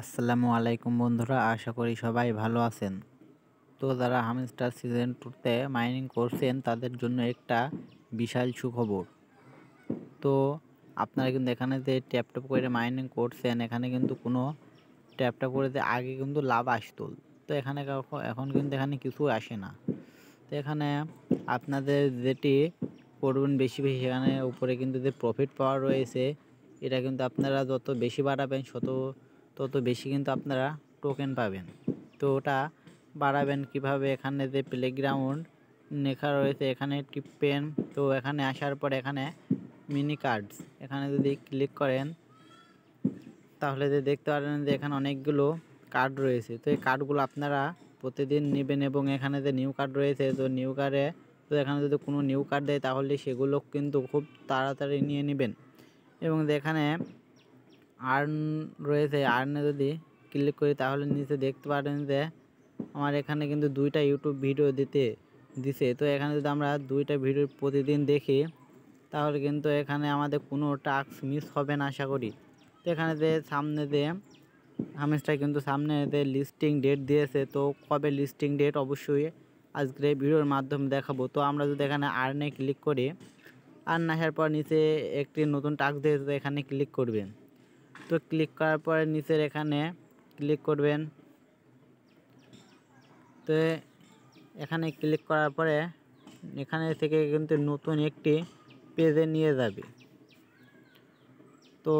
আসসালামু আলাইকুম বন্ধুরা, আশা করি সবাই ভালো আছেন। তো যারা হামস্টার সিজন 2তে মাইনিং করছেন তাদের জন্য একটা বিশাল সুখবর। তো আপনারা কিন্তু এখানে যে ট্যাপ করে মাইনিং করছেন, এখানে কিন্তু কোনো ট্যাপ করে যে আগে কিন্তু লাভ আসতো, তো এখানে এখন কিন্তু এখানে কিছু আসে না। তো এখানে আপনাদের যেটি করবেন বেশি সেখানে উপরে কিন্তু যে প্রফিট পাওয়ার রয়েছে, এটা কিন্তু আপনারা যত বেশি বাড়াবেন তত বেশি কিন্তু আপনারা টোকেন পাবেন। তো ওটা বাড়াবেন কিভাবে? এখানে যে প্লেগ্রাউন্ড লেখা রয়েছে এখানে টিপেন। তো এখানে আসার পর এখানে মিনি কার্ডস এখানে যদি ক্লিক করেন তাহলে যে দেখতে পারেন যে এখানে অনেকগুলো কার্ড রয়েছে। তো এই কার্ডগুলো আপনারা প্রতিদিন নেবেন এবং এখানে যে নিউ কার্ড রয়েছে, তো নিউ কার্ডে তো এখানে যদি কোনো নিউ কার্ড দেয় তাহলে সেগুলো কিন্তু খুব তাড়াতাড়ি নিয়ে নেবেন। এবং এখানে আর্ন রয়েছে, আর্নে যদি ক্লিক করি তাহলে নিচে দেখতে পারেন যে আমার এখানে কিন্তু 2টা ইউটিউব ভিডিও দিছে। তো এখানে যদি আমরা 2টা ভিডিও প্রতিদিন দেখি তাহলে কিন্তু এখানে আমাদের কোনো টাস্ক মিস হবে না আশা করি। তো এখানে যে সামনে যে হামেশাই কিন্তু সামনে যে লিস্টিং ডেট দিয়েছে, তো কবে লিস্টিং ডেট অবশ্যই আজকের এই ভিডিওর মাধ্যমে দেখাবো। তো আমরা যদি এখানে আর্নে ক্লিক করি, আর্ন আসার পর নিচে একটি নতুন টাস্ক দিয়েছে, এখানে ক্লিক করবেন। তো ক্লিক করার পরে নিচের এখানে ক্লিক করবেন। তো এখানে ক্লিক করার পরে এখানে থেকে কিন্তু নতুন একটি পেজে নিয়ে যাবে। তো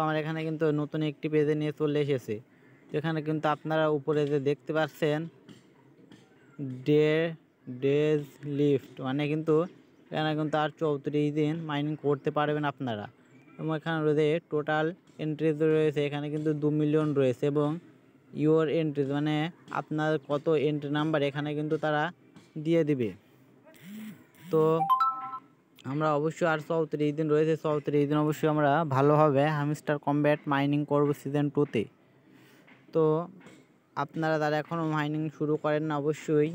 আমার এখানে কিন্তু নতুন একটি পেজে নিয়ে চলে এসেছে। তো এখানে কিন্তু আপনারা উপরে যে দেখতে পাচ্ছেন ডেজ লিফট, মানে কিন্তু এখানে কিন্তু আর 34 দিন মাইনিং করতে পারবেন আপনারা। এবং এখানে রয়েছে টোটাল এন্ট্রিজ রয়েছে, এখানে কিন্তু 2 মিলিয়ন রয়েছে এবং ইওর এন্ট্রিজ মানে আপনার কত এন্ট্রি নাম্বার এখানে কিন্তু তারা দিয়ে দিবে। তো আমরা অবশ্যই আর 34 দিন রয়েছে, 34 দিন অবশ্যই আমরা ভালোভাবে হামস্টার কমব্যাট মাইনিং করব সিজন 2তে। তো আপনারা যারা এখনও মাইনিং শুরু করেন না অবশ্যই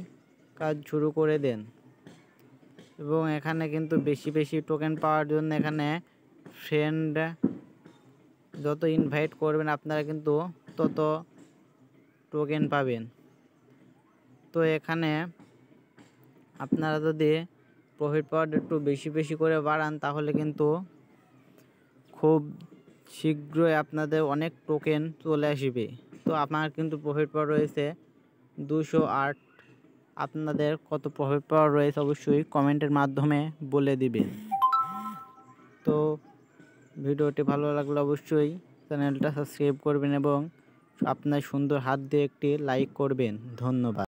কাজ শুরু করে দেন। এবং এখানে কিন্তু বেশি টোকেন পাওয়ার জন্য এখানে ফ্রেন্ড যত ইনভাইট করবেন আপনারা কিন্তু তত টোকেন পাবেন। তো এখানে আপনারা যদি প্রফিট পাওয়ার একটু বেশি করে বাড়ান তাহলে কিন্তু খুব শীঘ্রই আপনাদের অনেক টোকেন চলে আসবে। তো আপনার কিন্তু প্রফিট পাওয়ার রয়েছে 208। আপনাদের কত প্রফিট পাওয়ার রয়েছে অবশ্যই কমেন্টের মাধ্যমে বলে দিবেন। তো ভিডিওটি ভালো লাগলে অবশ্যই চ্যানেলটা সাবস্ক্রাইব করবেন এবং আপনার সুন্দর হাত দিয়ে একটি লাইক করবেন। ধন্যবাদ।